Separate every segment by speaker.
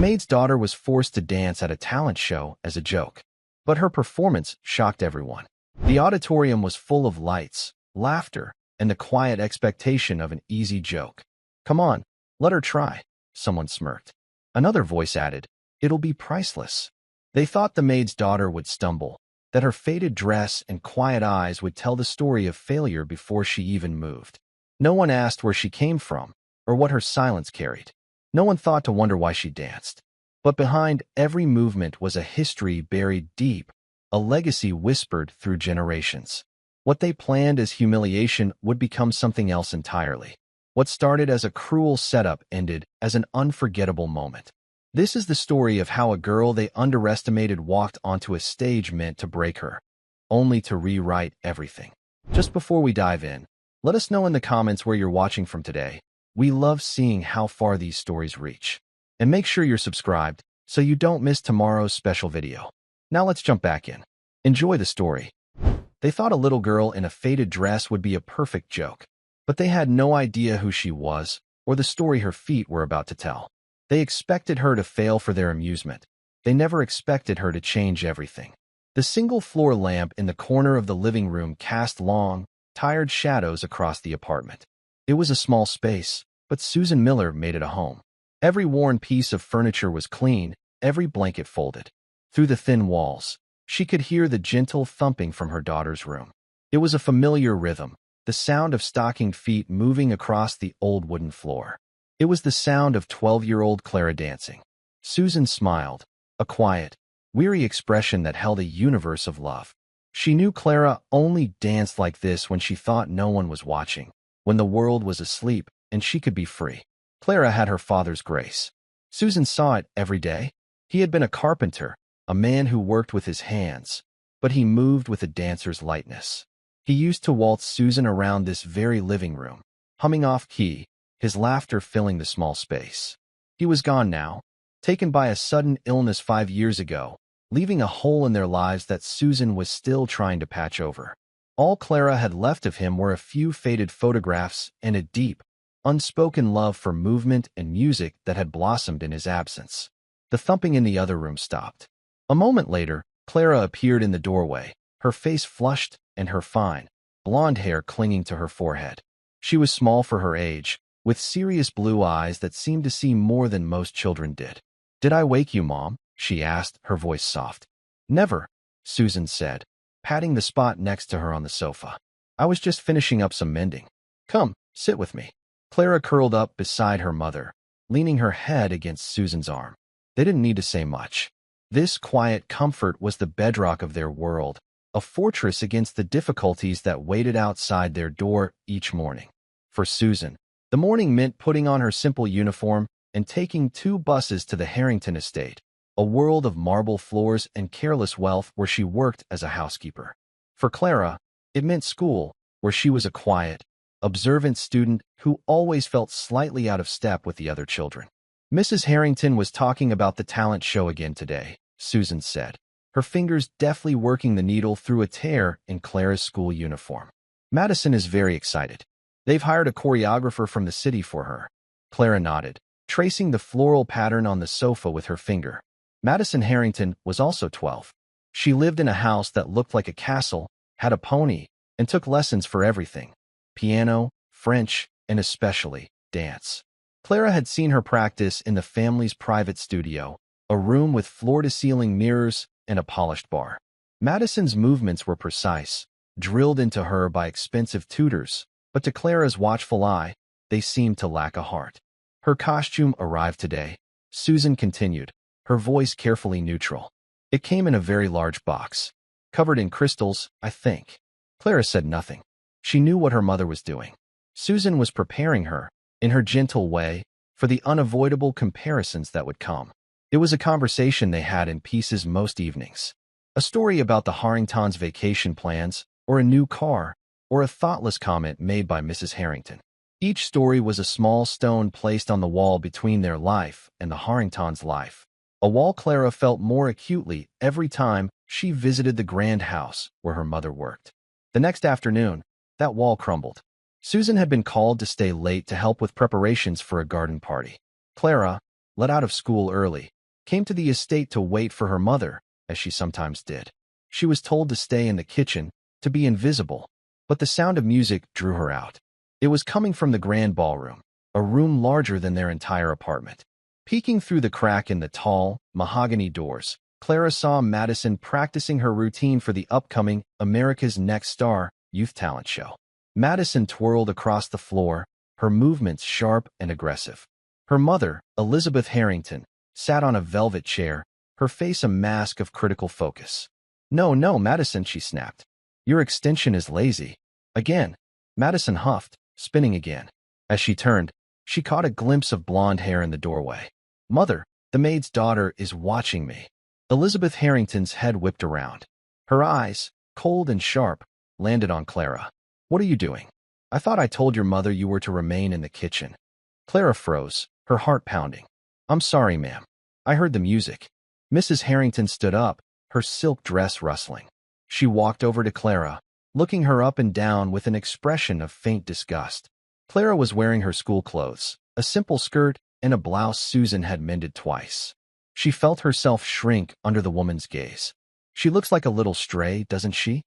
Speaker 1: maid's daughter was forced to dance at a talent show as a joke, but her performance shocked everyone. The auditorium was full of lights, laughter, and the quiet expectation of an easy joke. "Come on, let her try," someone smirked. Another voice added, "It'll be priceless." They thought the maid's daughter would stumble, that her faded dress and quiet eyes would tell the story of failure before she even moved. No one asked where she came from or what her silence carried. No one thought to wonder why she danced. But behind every movement was a history buried deep, a legacy whispered through generations. What they planned as humiliation would become something else entirely. What started as a cruel setup ended as an unforgettable moment. This is the story of how a girl they underestimated walked onto a stage meant to break her, only to rewrite everything. Just before we dive in, let us know in the comments where you're watching from today. We love seeing how far these stories reach. And make sure you're subscribed so you don't miss tomorrow's special video. Now let's jump back in. Enjoy the story. They thought a little girl in a faded dress would be a perfect joke, but they had no idea who she was or the story her feet were about to tell. They expected her to fail for their amusement. They never expected her to change everything. The single-floor lamp in the corner of the living room cast long, tired shadows across the apartment. It was a small space, but Susan Miller made it a home. Every worn piece of furniture was clean, every blanket folded. Through the thin walls, she could hear the gentle thumping from her daughter's room. It was a familiar rhythm, the sound of stockinged feet moving across the old wooden floor. It was the sound of 12-year-old Clara dancing. Susan smiled, a quiet, weary expression that held a universe of love. She knew Clara only danced like this when she thought no one was watching, when the world was asleep and she could be free. Clara had her father's grace. Susan saw it every day. He had been a carpenter, a man who worked with his hands, but he moved with a dancer's lightness. He used to waltz Susan around this very living room, humming off-key, his laughter filling the small space. He was gone now, taken by a sudden illness 5 years ago, leaving a hole in their lives that Susan was still trying to patch over. All Clara had left of him were a few faded photographs and a deep, unspoken love for movement and music that had blossomed in his absence. The thumping in the other room stopped. A moment later, Clara appeared in the doorway, her face flushed and her fine, blonde hair clinging to her forehead. She was small for her age, with serious blue eyes that seemed to see more than most children did. "Did I wake you, Mom?" she asked, her voice soft. "Never," Susan said, patting the spot next to her on the sofa. "I was just finishing up some mending. Come, sit with me." Clara curled up beside her mother, leaning her head against Susan's arm. They didn't need to say much. This quiet comfort was the bedrock of their world, a fortress against the difficulties that waited outside their door each morning. For Susan, the morning meant putting on her simple uniform and taking 2 buses to the Harrington estate, a world of marble floors and careless wealth where she worked as a housekeeper. For Clara, it meant school, where she was a quiet, observant student who always felt slightly out of step with the other children. "Mrs. Harrington was talking about the talent show again today," Susan said, her fingers deftly working the needle through a tear in Clara's school uniform. "Madison is very excited. They've hired a choreographer from the city for her." Clara nodded, tracing the floral pattern on the sofa with her finger. Madison Harrington was also 12. She lived in a house that looked like a castle, had a pony, and took lessons for everything: piano, French, and especially dance. Clara had seen her practice in the family's private studio, a room with floor-to-ceiling mirrors and a polished bar. Madison's movements were precise, drilled into her by expensive tutors, but to Clara's watchful eye, they seemed to lack a heart. "Her costume arrived today," Susan continued, her voice carefully neutral. "It came in a very large box. Covered in crystals, I think." Clara said nothing. She knew what her mother was doing. Susan was preparing her, in her gentle way, for the unavoidable comparisons that would come. It was a conversation they had in pieces most evenings. A story about the Harringtons' vacation plans, or a new car, or a thoughtless comment made by Mrs. Harrington. Each story was a small stone placed on the wall between their life and the Harringtons' life, a wall Clara felt more acutely every time she visited the grand house where her mother worked. The next afternoon, that wall crumbled. Susan had been called to stay late to help with preparations for a garden party. Clara, let out of school early, came to the estate to wait for her mother, as she sometimes did. She was told to stay in the kitchen, to be invisible, but the sound of music drew her out. It was coming from the grand ballroom, a room larger than their entire apartment. Peeking through the crack in the tall, mahogany doors, Clara saw Madison practicing her routine for the upcoming America's Next Star youth talent show. Madison twirled across the floor, her movements sharp and aggressive. Her mother, Elizabeth Harrington, sat on a velvet chair, her face a mask of critical focus. No, Madison, she snapped. Your extension is lazy. Again. Madison huffed, spinning again. As she turned, she caught a glimpse of blonde hair in the doorway. Mother, the maid's daughter is watching me. Elizabeth Harrington's head whipped around. Her eyes, cold and sharp, landed on Clara. What are you doing? I thought I told your mother you were to remain in the kitchen. Clara froze, her heart pounding. I'm sorry, ma'am. I heard the music. Mrs. Harrington stood up, her silk dress rustling. She walked over to Clara, looking her up and down with an expression of faint disgust. Clara was wearing her school clothes, a simple skirt and a blouse Susan had mended twice. She felt herself shrink under the woman's gaze. She looks like a little stray, doesn't she?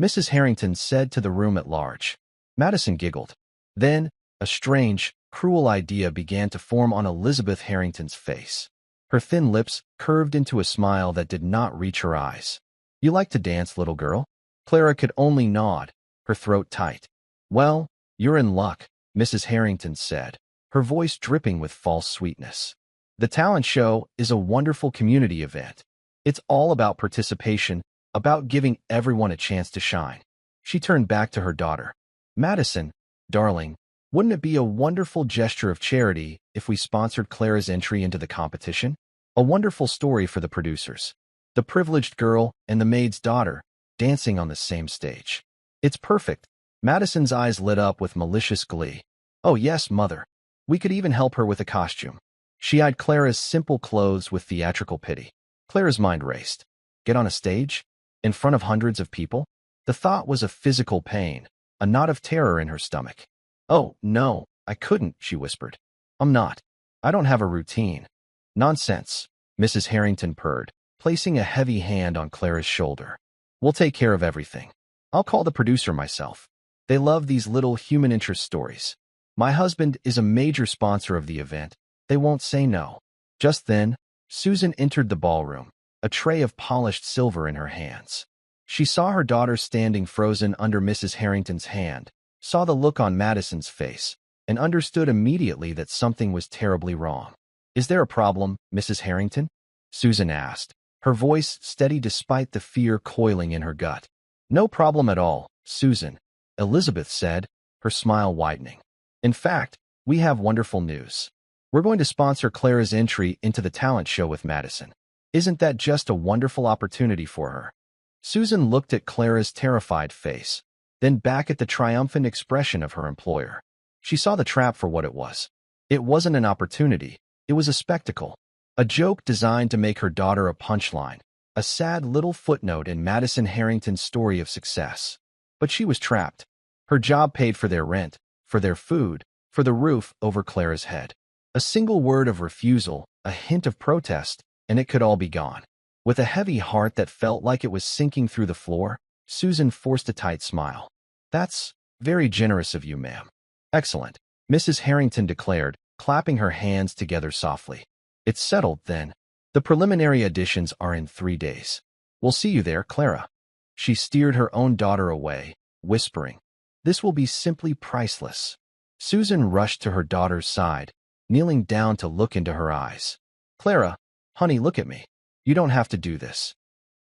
Speaker 1: Mrs. Harrington said to the room at large. Madison giggled. Then, a strange, cruel idea began to form on Elizabeth Harrington's face. Her thin lips curved into a smile that did not reach her eyes. You like to dance, little girl? Clara could only nod, her throat tight. Well, you're in luck, Mrs. Harrington said, her voice dripping with false sweetness. The talent show is a wonderful community event. It's all about participation, about giving everyone a chance to shine. She turned back to her daughter. Madison, darling, wouldn't it be a wonderful gesture of charity if we sponsored Clara's entry into the competition? A wonderful story for the producers. The privileged girl and the maid's daughter, dancing on the same stage. It's perfect. Madison's eyes lit up with malicious glee. Oh yes, mother. We could even help her with a costume. She eyed Clara's simple clothes with theatrical pity. Clara's mind raced. Get on a stage? In front of hundreds of people? The thought was a physical pain, a knot of terror in her stomach. Oh, no, I couldn't, she whispered. I'm not. I don't have a routine. Nonsense, Mrs. Harrington purred, placing a heavy hand on Clara's shoulder. We'll take care of everything. I'll call the producer myself. They love these little human interest stories. My husband is a major sponsor of the event. They won't say no. Just then, Susan entered the ballroom, a tray of polished silver in her hands. She saw her daughter standing frozen under Mrs. Harrington's hand, saw the look on Madison's face, and understood immediately that something was terribly wrong. Is there a problem, Mrs. Harrington? Susan asked, her voice steady despite the fear coiling in her gut. No problem at all, Susan, Elizabeth said, her smile widening. In fact, we have wonderful news. We're going to sponsor Clara's entry into the talent show with Madison. Isn't that just a wonderful opportunity for her? Susan looked at Clara's terrified face, then back at the triumphant expression of her employer. She saw the trap for what it was. It wasn't an opportunity. It was a spectacle. A joke designed to make her daughter a punchline, a sad little footnote in Madison Harrington's story of success. But she was trapped. Her job paid for their rent, for their food, for the roof over Clara's head. A single word of refusal, a hint of protest, and it could all be gone. With a heavy heart that felt like it was sinking through the floor, Susan forced a tight smile. That's very generous of you, ma'am. Excellent, Mrs. Harrington declared, clapping her hands together softly. It's settled, then. The preliminary auditions are in 3 days. We'll see you there, Clara. She steered her own daughter away, whispering, This will be simply priceless. Susan rushed to her daughter's side, kneeling down to look into her eyes. Clara, honey, look at me. You don't have to do this.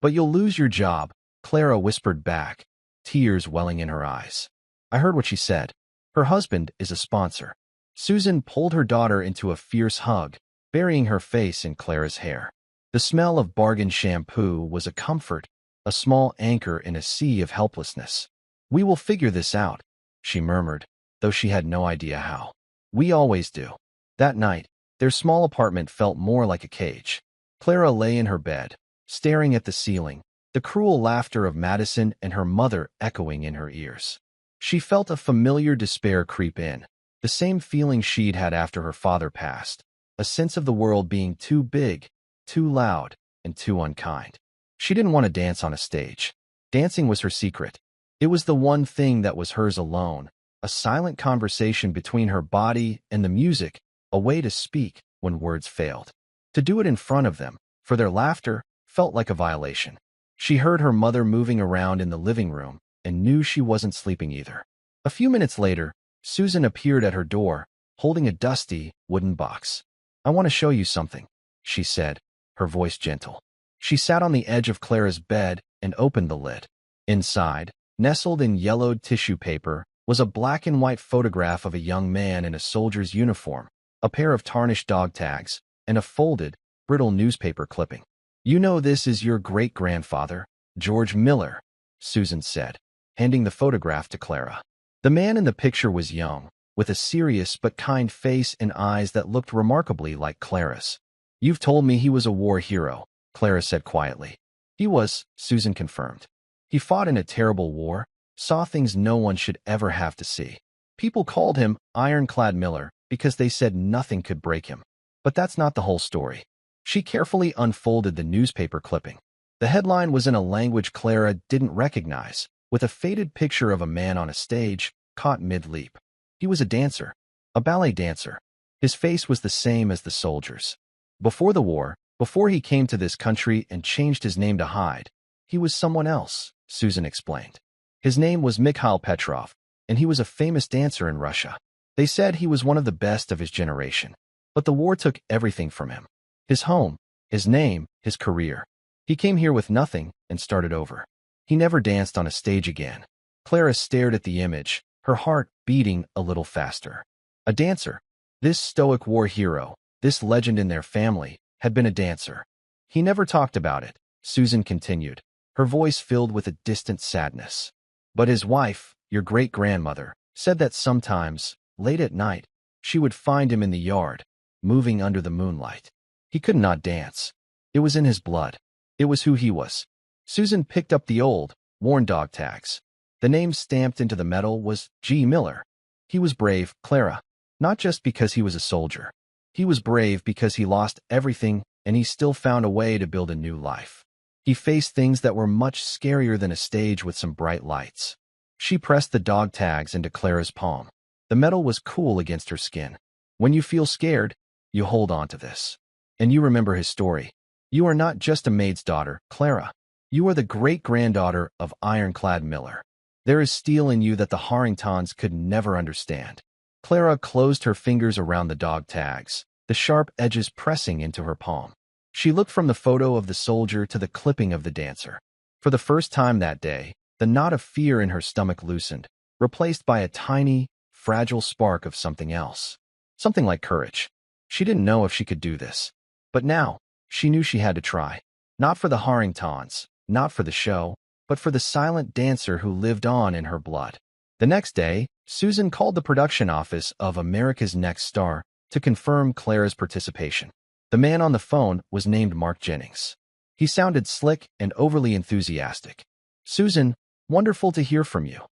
Speaker 1: But you'll lose your job, Clara whispered back, tears welling in her eyes. I heard what she said. Her husband is a sponsor. Susan pulled her daughter into a fierce hug, burying her face in Clara's hair. The smell of bargain shampoo was a comfort, a small anchor in a sea of helplessness. We will figure this out, she murmured, though she had no idea how. We always do. That night, their small apartment felt more like a cage. Clara lay in her bed, staring at the ceiling, the cruel laughter of Madison and her mother echoing in her ears. She felt a familiar despair creep in, the same feeling she'd had after her father passed. a sense of the world being too big, too loud, and too unkind. She didn't want to dance on a stage. Dancing was her secret. It was the one thing that was hers alone, a silent conversation between her body and the music, a way to speak when words failed. To do it in front of them, for their laughter, felt like a violation. She heard her mother moving around in the living room and knew she wasn't sleeping either. A few minutes later, Susan appeared at her door, holding a dusty, wooden box. "I want to show you something," she said, her voice gentle. She sat on the edge of Clara's bed and opened the lid. Inside, nestled in yellowed tissue paper, was a black and white photograph of a young man in a soldier's uniform, a pair of tarnished dog tags, and a folded, brittle newspaper clipping. "You know this is your great-grandfather, George Miller," Susan said, handing the photograph to Clara. The man in the picture was young, with a serious but kind face and eyes that looked remarkably like Clara's. "You've told me he was a war hero," Clara said quietly. "He was," Susan confirmed. "He fought in a terrible war, saw things no one should ever have to see. People called him Ironclad Miller because they said nothing could break him. But that's not the whole story." She carefully unfolded the newspaper clipping. The headline was in a language Clara didn't recognize, with a faded picture of a man on a stage, caught mid-leap. He was a dancer, a ballet dancer. His face was the same as the soldiers. Before the war, before he came to this country and changed his name to hide, he was someone else, Susan explained. His name was Mikhail Petrov, and he was a famous dancer in Russia. They said he was one of the best of his generation. But the war took everything from him. His home, his name, his career. He came here with nothing and started over. He never danced on a stage again. Clara stared at the image, her heart beating a little faster. A dancer. This stoic war hero, this legend in their family, had been a dancer. He never talked about it, Susan continued, her voice filled with a distant sadness. But his wife, your great-grandmother, said that sometimes, late at night, she would find him in the yard, moving under the moonlight. He could not dance. It was in his blood. It was who he was. Susan picked up the old, worn dog tags. The name stamped into the metal was G. Miller. He was brave, Clara. Not just because he was a soldier. He was brave because he lost everything and he still found a way to build a new life. He faced things that were much scarier than a stage with some bright lights. She pressed the dog tags into Clara's palm. The metal was cool against her skin. When you feel scared, you hold on to this. And you remember his story. You are not just a maid's daughter, Clara. You are the great-granddaughter of Ironclad Miller. There is steel in you that the Harringtons could never understand. Clara closed her fingers around the dog tags, the sharp edges pressing into her palm. She looked from the photo of the soldier to the clipping of the dancer. For the first time that day, the knot of fear in her stomach loosened, replaced by a tiny, fragile spark of something else. Something like courage. She didn't know if she could do this. But now, she knew she had to try. Not for the Harringtons, not for the show, but for the silent dancer who lived on in her blood. The next day, Susan called the production office of America's Next Star to confirm Clara's participation. The man on the phone was named Mark Jennings. He sounded slick and overly enthusiastic. "Susan, wonderful to hear from you,"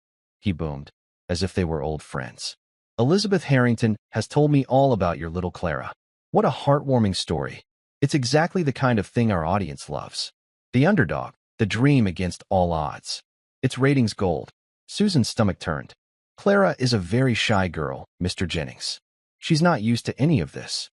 Speaker 1: he boomed, as if they were old friends. "Elizabeth Harrington has told me all about your little Clara. What a heartwarming story. It's exactly the kind of thing our audience loves. The underdog, the dream against all odds. It's ratings gold." Susan's stomach turned. "Clara is a very shy girl, Mr. Jennings. She's not used to any of this."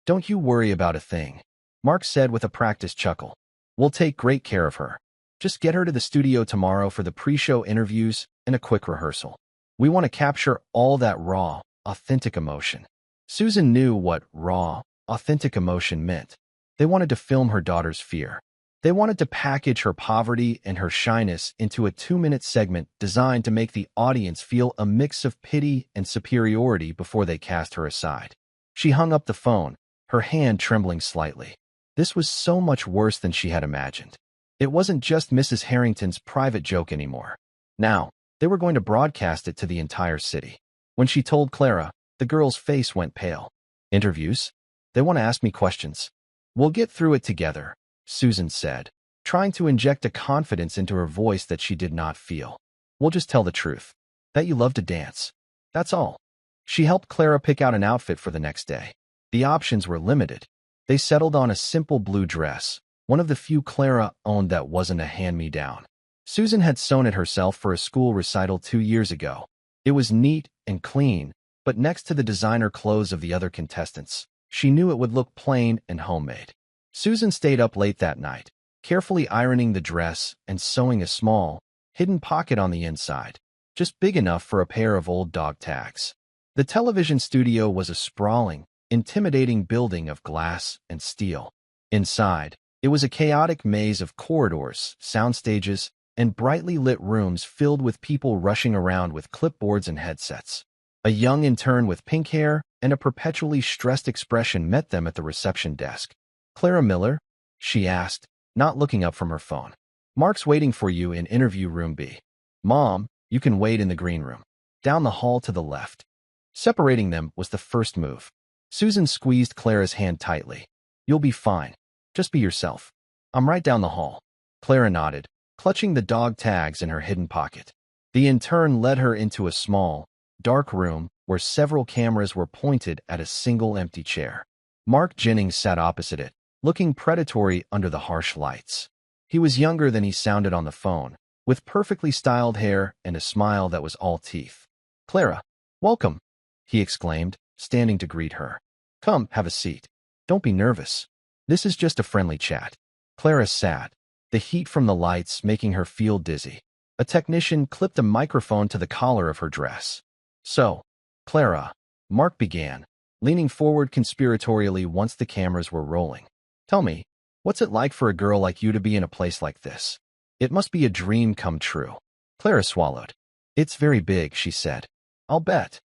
Speaker 1: "Don't you worry about a thing," Mark said with a practiced chuckle. "We'll take great care of her. Just get her to the studio tomorrow for the pre-show interviews and a quick rehearsal. We want to capture all that raw, authentic emotion." Susan knew what raw, authentic emotion meant. They wanted to film her daughter's fear. They wanted to package her poverty and her shyness into a 2-minute segment designed to make the audience feel a mix of pity and superiority before they cast her aside. She hung up the phone, her hand trembling slightly. This was so much worse than she had imagined. It wasn't just Mrs. Harrington's private joke anymore. Now, they were going to broadcast it to the entire city. When she told Clara, the girl's face went pale. "Interviews? They want to ask me questions. We'll get through it together," Susan said, trying to inject a confidence into her voice that she did not feel. "We'll just tell the truth. That you love to dance. That's all." She helped Clara pick out an outfit for the next day. The options were limited. They settled on a simple blue dress, one of the few Clara owned that wasn't a hand-me-down. Susan had sewn it herself for a school recital 2 years ago. It was neat and clean, but next to the designer clothes of the other contestants, she knew it would look plain and homemade. Susan stayed up late that night, carefully ironing the dress and sewing a small, hidden pocket on the inside, just big enough for a pair of old dog tags. The television studio was a sprawling, intimidating building of glass and steel. Inside, it was a chaotic maze of corridors, sound stages, and brightly lit rooms filled with people rushing around with clipboards and headsets. A young intern with pink hair and a perpetually stressed expression met them at the reception desk. "Clara Miller?" she asked, not looking up from her phone. "Mark's waiting for you in interview room B." "Mom, you can wait in the green room. Down the hall to the left." Separating them was the first move. Susan squeezed Clara's hand tightly. "You'll be fine. Just be yourself. I'm right down the hall." Clara nodded, clutching the dog tags in her hidden pocket. The intern led her into a small, dark room where several cameras were pointed at a single empty chair. Mark Jennings sat opposite it, looking predatory under the harsh lights. He was younger than he sounded on the phone, with perfectly styled hair and a smile that was all teeth. "Clara, welcome," he exclaimed, standing to greet her. "Come, have a seat. Don't be nervous. This is just a friendly chat." Clara sat, the heat from the lights making her feel dizzy. A technician clipped a microphone to the collar of her dress. "So, Clara," Mark began, leaning forward conspiratorially once the cameras were rolling. "Tell me, what's it like for a girl like you to be in a place like this? It must be a dream come true." Clara swallowed. "It's very big," she said. "I'll bet."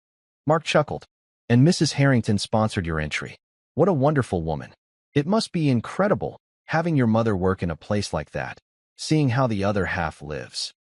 Speaker 1: Mark chuckled. "And Mrs. Harrington sponsored your entry. What a wonderful woman. It must be incredible, having your mother work in a place like that, seeing how the other half lives."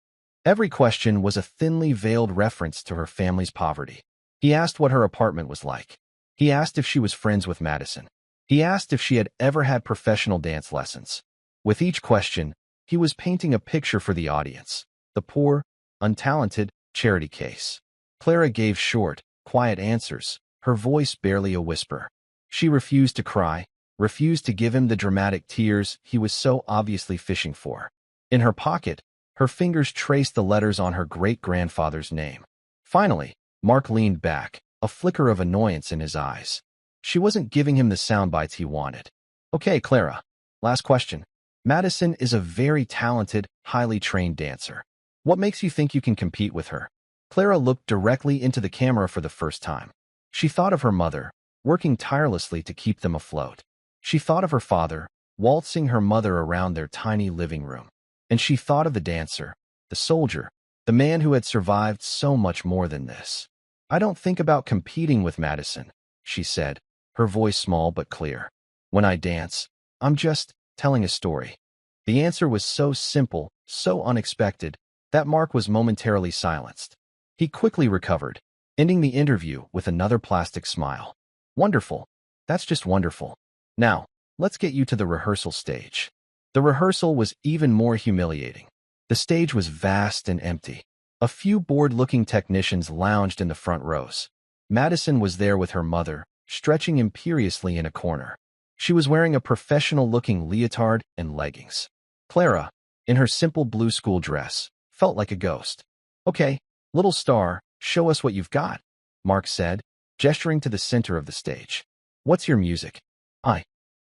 Speaker 1: Every question was a thinly veiled reference to her family's poverty. He asked what her apartment was like. He asked if she was friends with Madison. He asked if she had ever had professional dance lessons. With each question, he was painting a picture for the audience, the poor, untalented charity case. Clara gave short, quiet answers, her voice barely a whisper. She refused to cry, refused to give him the dramatic tears he was so obviously fishing for. In her pocket, her fingers traced the letters on her great-grandfather's name. Finally, Mark leaned back, a flicker of annoyance in his eyes. She wasn't giving him the sound bites he wanted. "Okay, Clara. Last question. Madison is a very talented, highly trained dancer. What makes you think you can compete with her?" Clara looked directly into the camera for the first time. She thought of her mother, working tirelessly to keep them afloat. She thought of her father, waltzing her mother around their tiny living room. And she thought of the dancer, the soldier, the man who had survived so much more than this. "I don't think about competing with Madison," she said, her voice small but clear. "When I dance, I'm just telling a story." The answer was so simple, so unexpected, that Mark was momentarily silenced. He quickly recovered, ending the interview with another plastic smile. "Wonderful. That's just wonderful. Now, let's get you to the rehearsal stage." The rehearsal was even more humiliating. The stage was vast and empty. A few bored-looking technicians lounged in the front rows. Madison was there with her mother, stretching imperiously in a corner. She was wearing a professional-looking leotard and leggings. Clara, in her simple blue school dress, felt like a ghost. "Okay, little star, show us what you've got," Mark said, gesturing to the center of the stage. "What's your music?"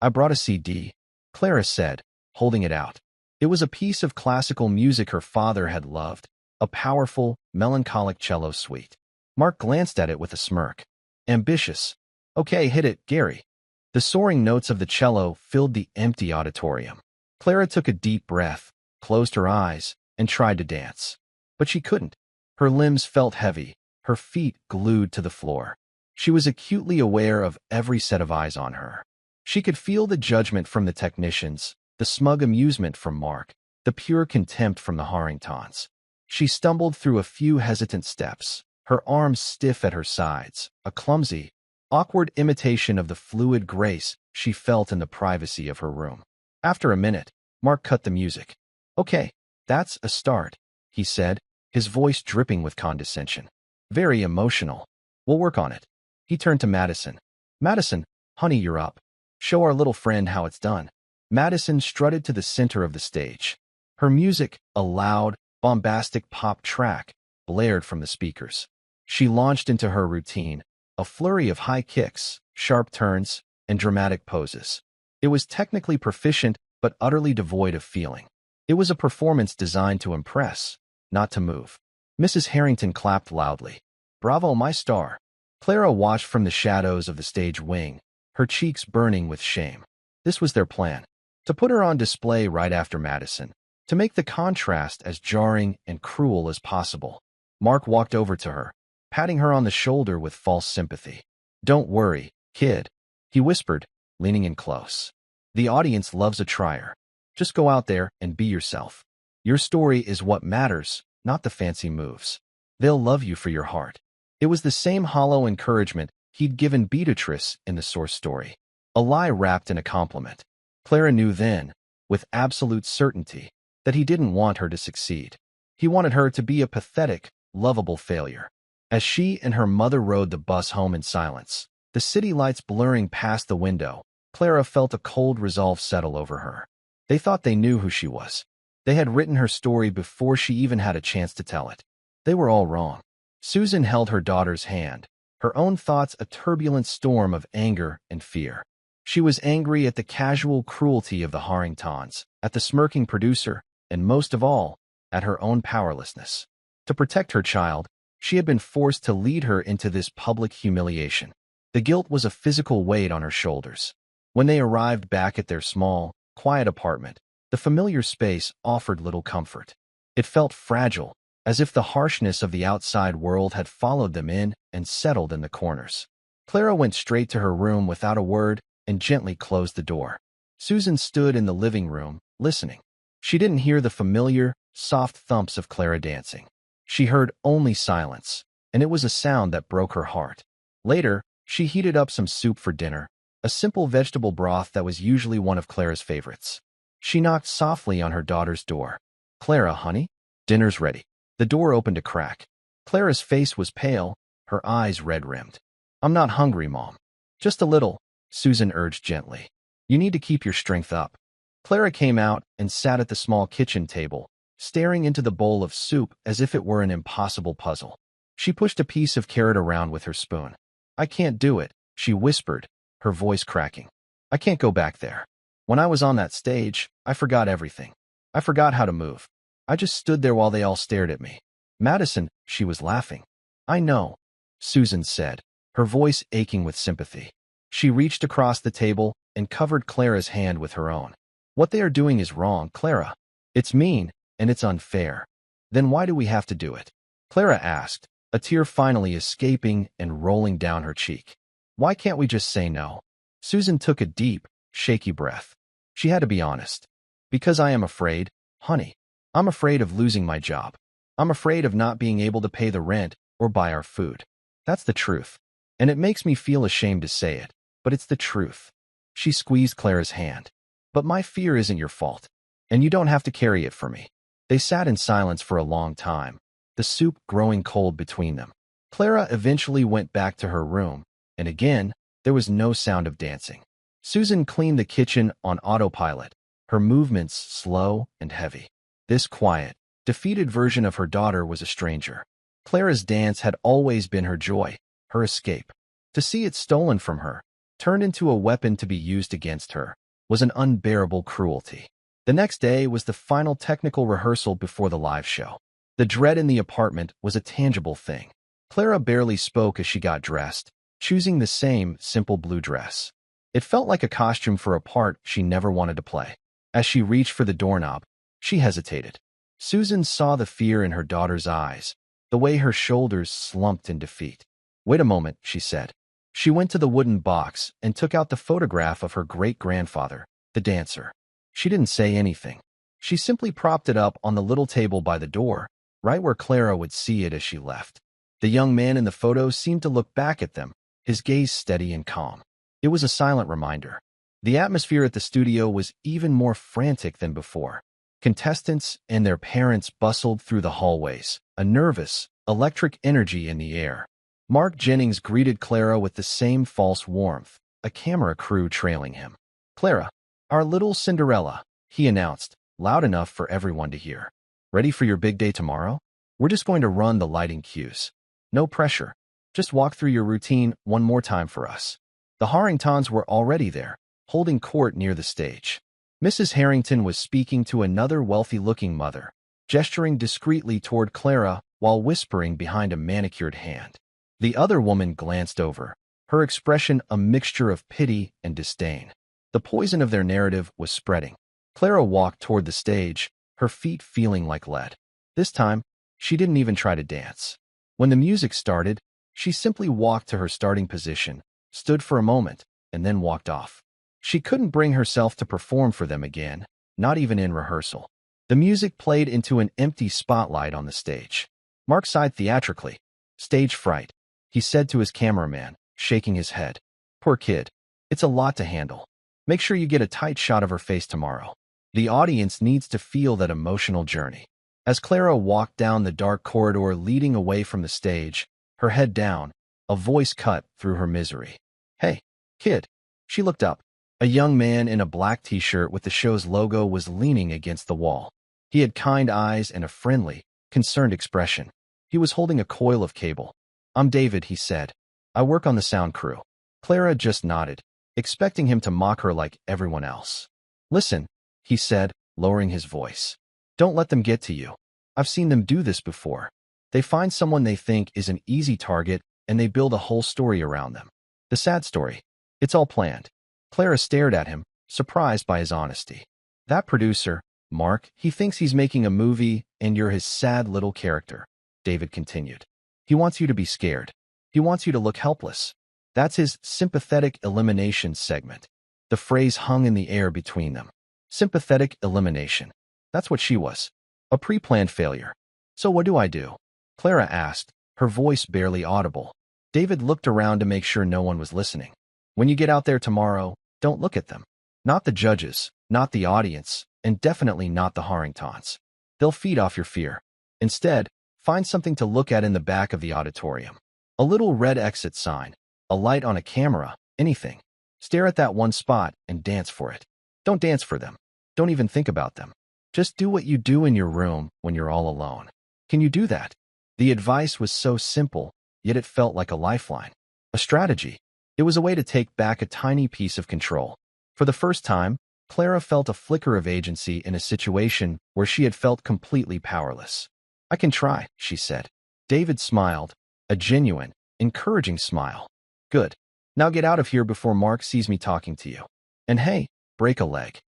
Speaker 1: I brought a CD," Clara said, holding it out. It was a piece of classical music her father had loved, a powerful, melancholic cello suite. Mark glanced at it with a smirk. "Ambitious. Okay, hit it, Gary." The soaring notes of the cello filled the empty auditorium. Clara took a deep breath, closed her eyes, and tried to dance. But she couldn't. Her limbs felt heavy, her feet glued to the floor. She was acutely aware of every set of eyes on her. She could feel the judgment from the technicians, the smug amusement from Mark, the pure contempt from the Harringtons. She stumbled through a few hesitant steps, her arms stiff at her sides, a clumsy, awkward imitation of the fluid grace she felt in the privacy of her room. After a minute, Mark cut the music. "Okay, that's a start," he said, his voice dripping with condescension. "Very emotional. We'll work on it." He turned to Madison. "Madison, Honey, you're up. Show our little friend how it's done. Madison strutted to the center of the stage. Her music, a loud, bombastic pop track, blared from the speakers. She launched into her routine, a flurry of high kicks, sharp turns, and dramatic poses. It was technically proficient, but utterly devoid of feeling. It was a performance designed to impress, not to move. Mrs. Harrington clapped loudly. Bravo, my star. Clara watched from the shadows of the stage wing, her cheeks burning with shame. This was their plan. To put her on display right after Madison, to make the contrast as jarring and cruel as possible. Mark walked over to her, patting her on the shoulder with false sympathy. Don't worry, kid, he whispered, leaning in close. The audience loves a trier. Just go out there and be yourself. Your story is what matters, not the fancy moves. They'll love you for your heart. It was the same hollow encouragement he'd given Beatrice in the source story. A lie wrapped in a compliment. Clara knew then, with absolute certainty, that he didn't want her to succeed. He wanted her to be a pathetic, lovable failure. As she and her mother rode the bus home in silence, the city lights blurring past the window, Clara felt a cold resolve settle over her. They thought they knew who she was. They had written her story before she even had a chance to tell it. They were all wrong. Susan held her daughter's hand, her own thoughts a turbulent storm of anger and fear. She was angry at the casual cruelty of the Harringtons, at the smirking producer, and most of all, at her own powerlessness. To protect her child, she had been forced to lead her into this public humiliation. The guilt was a physical weight on her shoulders. When they arrived back at their small, quiet apartment, the familiar space offered little comfort. It felt fragile, as if the harshness of the outside world had followed them in and settled in the corners. Clara went straight to her room without a word and gently closed the door. Susan stood in the living room, listening. She didn't hear the familiar, soft thumps of Clara dancing. She heard only silence, and it was a sound that broke her heart. Later, she heated up some soup for dinner, a simple vegetable broth that was usually one of Clara's favorites. She knocked softly on her daughter's door. Clara, honey, dinner's ready. The door opened a crack. Clara's face was pale, her eyes red-rimmed. I'm not hungry, Mom. Just a little, Susan urged gently. You need to keep your strength up. Clara came out and sat at the small kitchen table, staring into the bowl of soup as if it were an impossible puzzle. She pushed a piece of carrot around with her spoon. I can't do it, she whispered, her voice cracking. I can't go back there. When I was on that stage, I forgot everything. I forgot how to move. I just stood there while they all stared at me. Madison, she was laughing. I know, Susan said, her voice aching with sympathy. She reached across the table and covered Clara's hand with her own. What they are doing is wrong, Clara. It's mean, and it's unfair. Then why do we have to do it? Clara asked, a tear finally escaping and rolling down her cheek. Why can't we just say no? Susan took a deep, shaky breath. She had to be honest. Because I am afraid, honey. I'm afraid of losing my job. I'm afraid of not being able to pay the rent or buy our food. That's the truth. And it makes me feel ashamed to say it, but it's the truth. She squeezed Clara's hand. But my fear isn't your fault, and you don't have to carry it for me. They sat in silence for a long time, the soup growing cold between them. Clara eventually went back to her room, and again, there was no sound of dancing. Susan cleaned the kitchen on autopilot, her movements slow and heavy. This quiet, defeated version of her daughter was a stranger. Clara's dance had always been her joy, her escape. To see it stolen from her, turned into a weapon to be used against her, was an unbearable cruelty. The next day was the final technical rehearsal before the live show. The dread in the apartment was a tangible thing. Clara barely spoke as she got dressed, choosing the same simple blue dress. It felt like a costume for a part she never wanted to play. As she reached for the doorknob, she hesitated. Susan saw the fear in her daughter's eyes, the way her shoulders slumped in defeat. Wait a moment, she said. She went to the wooden box and took out the photograph of her great-grandfather, the dancer. She didn't say anything. She simply propped it up on the little table by the door, right where Clara would see it as she left. The young man in the photo seemed to look back at them, his gaze steady and calm. It was a silent reminder. The atmosphere at the studio was even more frantic than before. Contestants and their parents bustled through the hallways, a nervous, electric energy in the air. Mark Jennings greeted Clara with the same false warmth, a camera crew trailing him. "Clara, our little Cinderella," he announced, loud enough for everyone to hear. "Ready for your big day tomorrow? We're just going to run the lighting cues. No pressure. Just walk through your routine one more time for us." The Harringtons were already there, holding court near the stage. Mrs. Harrington was speaking to another wealthy-looking mother, gesturing discreetly toward Clara while whispering behind a manicured hand. The other woman glanced over, her expression a mixture of pity and disdain. The poison of their narrative was spreading. Clara walked toward the stage, her feet feeling like lead. This time, she didn't even try to dance. When the music started, she simply walked to her starting position, stood for a moment, and then walked off. She couldn't bring herself to perform for them again, not even in rehearsal. The music played into an empty spotlight on the stage. Mark sighed theatrically. "Stage fright," he said to his cameraman, shaking his head. "Poor kid. It's a lot to handle. Make sure you get a tight shot of her face tomorrow. The audience needs to feel that emotional journey." As Clara walked down the dark corridor leading away from the stage, her head down, a voice cut through her misery. "Hey, kid." She looked up. A young man in a black t-shirt with the show's logo was leaning against the wall. He had kind eyes and a friendly, concerned expression. He was holding a coil of cable. "I'm David," he said. "I work on the sound crew." Clara just nodded, expecting him to mock her like everyone else. "Listen," he said, lowering his voice. "Don't let them get to you. I've seen them do this before. They find someone they think is an easy target, and they build a whole story around them. The sad story. It's all planned." Clara stared at him, surprised by his honesty. "That producer, Mark, he thinks he's making a movie, and you're his sad little character," David continued. "He wants you to be scared. He wants you to look helpless. That's his sympathetic elimination segment." The phrase hung in the air between them. Sympathetic elimination. That's what she was. A pre-planned failure. "So what do I do?" Clara asked, her voice barely audible. David looked around to make sure no one was listening. "When you get out there tomorrow, don't look at them. Not the judges, not the audience, and definitely not the Harringtons. They'll feed off your fear. Instead, find something to look at in the back of the auditorium. A little red exit sign, a light on a camera, anything. Stare at that one spot and dance for it. Don't dance for them. Don't even think about them. Just do what you do in your room when you're all alone. Can you do that?" The advice was so simple, yet it felt like a lifeline. A strategy. It was a way to take back a tiny piece of control. For the first time, Clara felt a flicker of agency in a situation where she had felt completely powerless. "I can try," she said. David smiled, a genuine, encouraging smile. "Good. Now get out of here before Mark sees me talking to you. And hey, break a leg."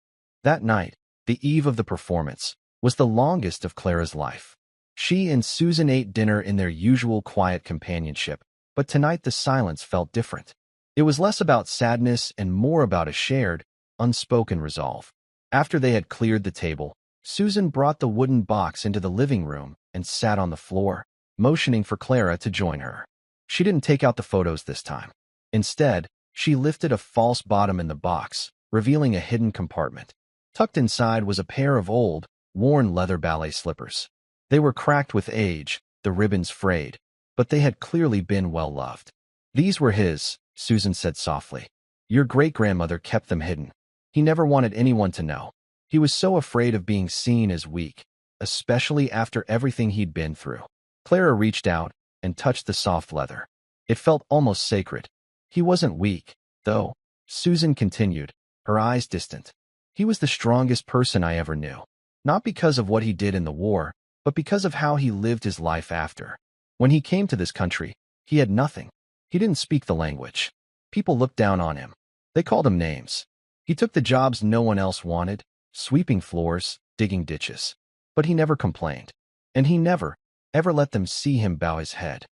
Speaker 1: That night, the eve of the performance, was the longest of Clara's life. She and Susan ate dinner in their usual quiet companionship, but tonight the silence felt different. It was less about sadness and more about a shared, unspoken resolve. After they had cleared the table, Susan brought the wooden box into the living room and sat on the floor, motioning for Clara to join her. She didn't take out the photos this time. Instead, she lifted a false bottom in the box, revealing a hidden compartment. Tucked inside was a pair of old, worn leather ballet slippers. They were cracked with age, the ribbons frayed, but they had clearly been well-loved. "These were his," Susan said softly. "Your great-grandmother kept them hidden. He never wanted anyone to know. He was so afraid of being seen as weak, especially after everything he'd been through." Clara reached out and touched the soft leather. It felt almost sacred. "He wasn't weak, though," Susan continued, her eyes distant. "He was the strongest person I ever knew. Not because of what he did in the war, but because of how he lived his life after. When he came to this country, he had nothing. He didn't speak the language. People looked down on him. They called him names. He took the jobs no one else wanted, sweeping floors, digging ditches. But he never complained. And he never, ever let them see him bow his head."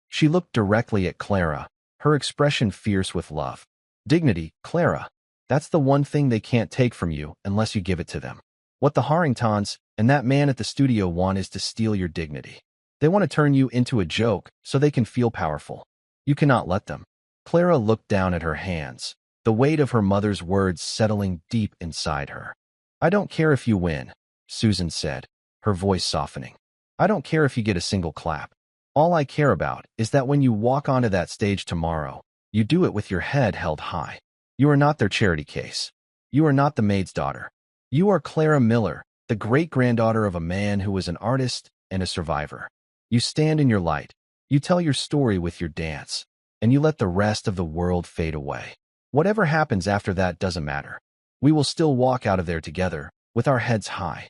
Speaker 1: She looked directly at Clara, her expression fierce with love. "Dignity, Clara. That's the one thing they can't take from you unless you give it to them. What the Harringtons and that man at the studio want is to steal your dignity. They want to turn you into a joke so they can feel powerful. You cannot let them." Clara looked down at her hands, the weight of her mother's words settling deep inside her. "I don't care if you win," Susan said, her voice softening. "I don't care if you get a single clap. All I care about is that when you walk onto that stage tomorrow, you do it with your head held high. You are not their charity case. You are not the maid's daughter. You are Clara Miller, the great-granddaughter of a man who was an artist and a survivor. You stand in your light. You tell your story with your dance, and you let the rest of the world fade away. Whatever happens after that doesn't matter. We will still walk out of there together, with our heads high.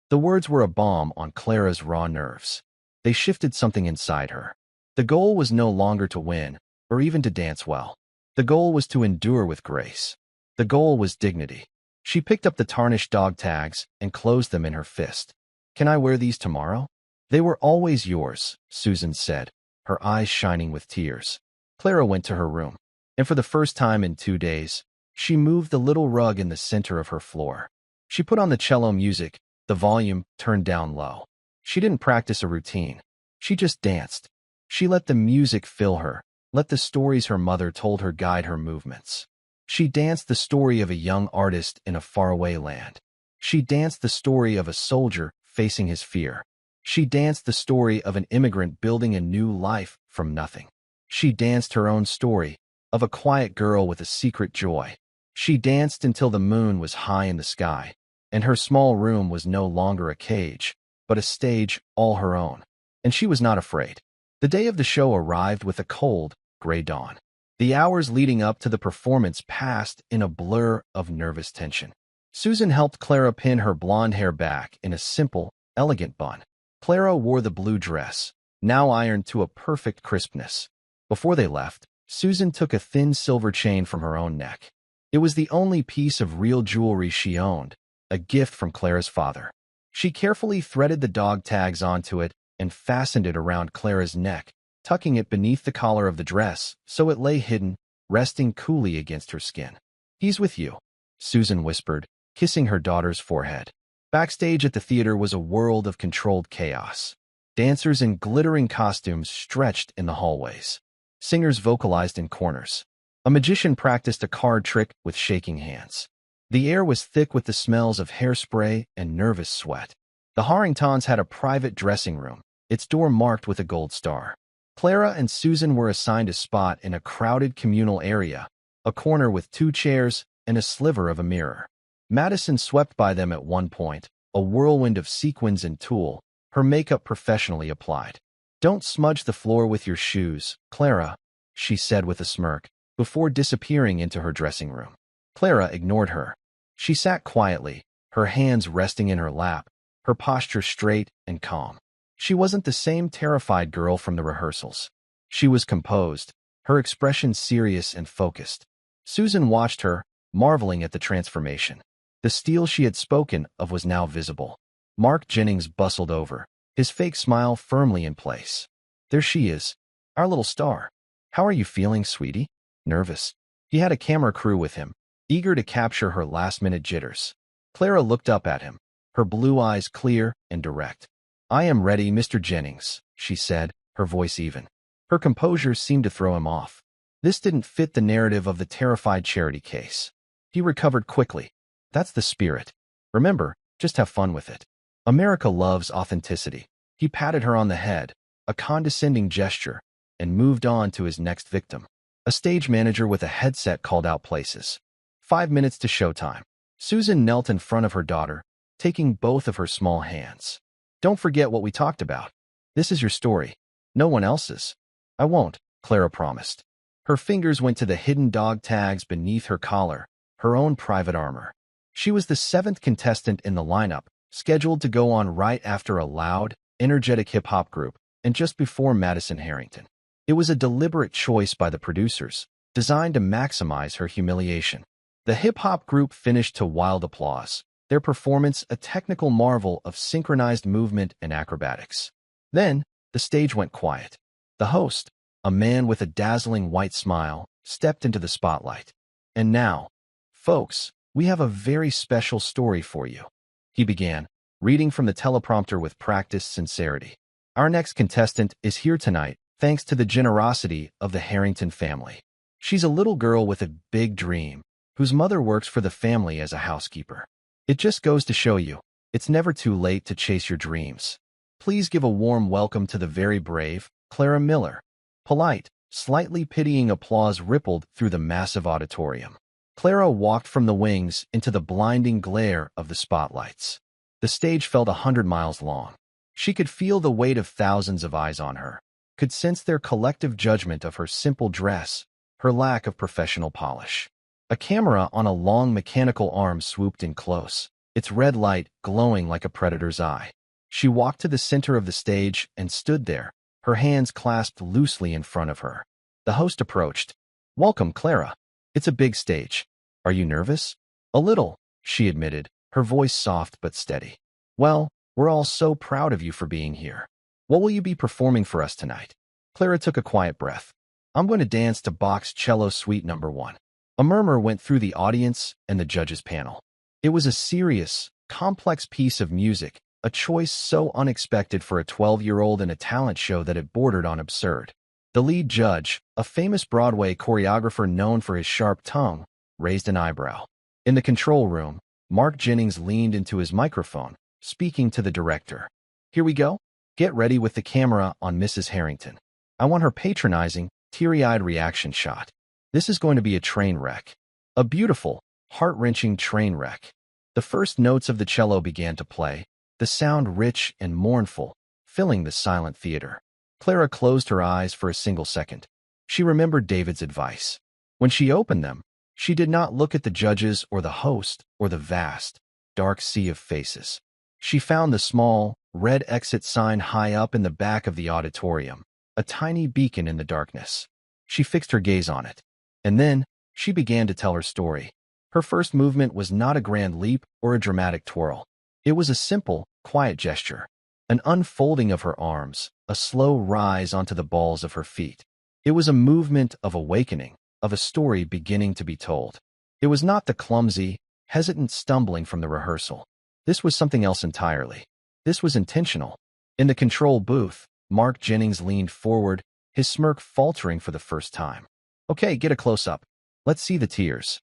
Speaker 1: The words were a balm on Clara's raw nerves. They shifted something inside her. The goal was no longer to win, or even to dance well. The goal was to endure with grace. The goal was dignity. She picked up the tarnished dog tags and closed them in her fist. Can I wear these tomorrow? They were always yours, Susan said, her eyes shining with tears. Clara went to her room, and for the first time in 2 days, she moved the little rug in the center of her floor. She put on the cello music, the volume turned down low. She didn't practice a routine. She just danced. She let the music fill her, let the stories her mother told her guide her movements. She danced the story of a young artist in a faraway land. She danced the story of a soldier facing his fear. She danced the story of an immigrant building a new life from nothing. She danced her own story of a quiet girl with a secret joy. She danced until the moon was high in the sky, and her small room was no longer a cage, but a stage all her own. And she was not afraid. The day of the show arrived with a cold, gray dawn. The hours leading up to the performance passed in a blur of nervous tension. Susan helped Clara pin her blonde hair back in a simple, elegant bun. Clara wore the blue dress, now ironed to a perfect crispness. Before they left, Susan took a thin silver chain from her own neck. It was the only piece of real jewelry she owned, a gift from Clara's father. She carefully threaded the dog tags onto it and fastened it around Clara's neck, tucking it beneath the collar of the dress so it lay hidden, resting coolly against her skin. "He's with you," Susan whispered, kissing her daughter's forehead. Backstage at the theater was a world of controlled chaos. Dancers in glittering costumes stretched in the hallways. Singers vocalized in corners. A magician practiced a card trick with shaking hands. The air was thick with the smells of hairspray and nervous sweat. The Harringtons had a private dressing room, its door marked with a gold star. Clara and Susan were assigned a spot in a crowded communal area, a corner with 2 chairs and a sliver of a mirror. Madison swept by them at one point, a whirlwind of sequins and tulle, her makeup professionally applied. "Don't smudge the floor with your shoes, Clara," she said with a smirk, before disappearing into her dressing room. Clara ignored her. She sat quietly, her hands resting in her lap, her posture straight and calm. She wasn't the same terrified girl from the rehearsals. She was composed, her expression serious and focused. Susan watched her, marveling at the transformation. The steel she had spoken of was now visible. Mark Jennings bustled over, his fake smile firmly in place. "There she is, our little star. How are you feeling, sweetie?" "Nervous." He had a camera crew with him, eager to capture her last-minute jitters. Clara looked up at him, her blue eyes clear and direct. "I am ready, Mr. Jennings," she said, her voice even. Her composure seemed to throw him off. This didn't fit the narrative of the terrified charity case. He recovered quickly. "That's the spirit. Remember, just have fun with it. America loves authenticity." He patted her on the head, a condescending gesture, and moved on to his next victim. A stage manager with a headset called out places. 5 minutes to showtime. Susan knelt in front of her daughter, taking both of her small hands. "Don't forget what we talked about. This is your story, no one else's." "I won't," Clara promised. Her fingers went to the hidden dog tags beneath her collar, her own private armor. She was the 7th contestant in the lineup, scheduled to go on right after a loud, energetic hip-hop group, and just before Madison Harrington. It was a deliberate choice by the producers, designed to maximize her humiliation. The hip-hop group finished to wild applause, their performance a technical marvel of synchronized movement and acrobatics. Then, the stage went quiet. The host, a man with a dazzling white smile, stepped into the spotlight. "And now, folks, we have a very special story for you," he began, reading from the teleprompter with practiced sincerity. "Our next contestant is here tonight, thanks to the generosity of the Harrington family. She's a little girl with a big dream, whose mother works for the family as a housekeeper. It just goes to show you, it's never too late to chase your dreams. Please give a warm welcome to the very brave, Clara Miller." Polite, slightly pitying applause rippled through the massive auditorium. Clara walked from the wings into the blinding glare of the spotlights. The stage felt 100 miles long. She could feel the weight of thousands of eyes on her, could sense their collective judgment of her simple dress, her lack of professional polish. A camera on a long mechanical arm swooped in close, its red light glowing like a predator's eye. She walked to the center of the stage and stood there, her hands clasped loosely in front of her. The host approached. "Welcome, Clara. It's a big stage. Are you nervous?" "A little," she admitted, her voice soft but steady. "Well, we're all so proud of you for being here. What will you be performing for us tonight?" Clara took a quiet breath. "I'm going to dance to Bach's Cello Suite No. 1. A murmur went through the audience and the judges' panel. It was a serious, complex piece of music, a choice so unexpected for a 12-year-old in a talent show that it bordered on absurd. The lead judge, a famous Broadway choreographer known for his sharp tongue, raised an eyebrow. In the control room, Mark Jennings leaned into his microphone, speaking to the director. "Here we go. Get ready with the camera on Mrs. Harrington. I want her patronizing, teary-eyed reaction shot. This is going to be a train wreck. A beautiful, heart-wrenching train wreck." The first notes of the cello began to play, the sound rich and mournful, filling the silent theater. Clara closed her eyes for a single second. She remembered David's advice. When she opened them, she did not look at the judges or the host or the vast, dark sea of faces. She found the small, red exit sign high up in the back of the auditorium, a tiny beacon in the darkness. She fixed her gaze on it. And then, she began to tell her story. Her first movement was not a grand leap or a dramatic twirl. It was a simple, quiet gesture. An unfolding of her arms, a slow rise onto the balls of her feet. It was a movement of awakening, of a story beginning to be told. It was not the clumsy, hesitant stumbling from the rehearsal. This was something else entirely. This was intentional. In the control booth, Mark Jennings leaned forward, his smirk faltering for the first time. "Okay, get a close-up. Let's see the tears."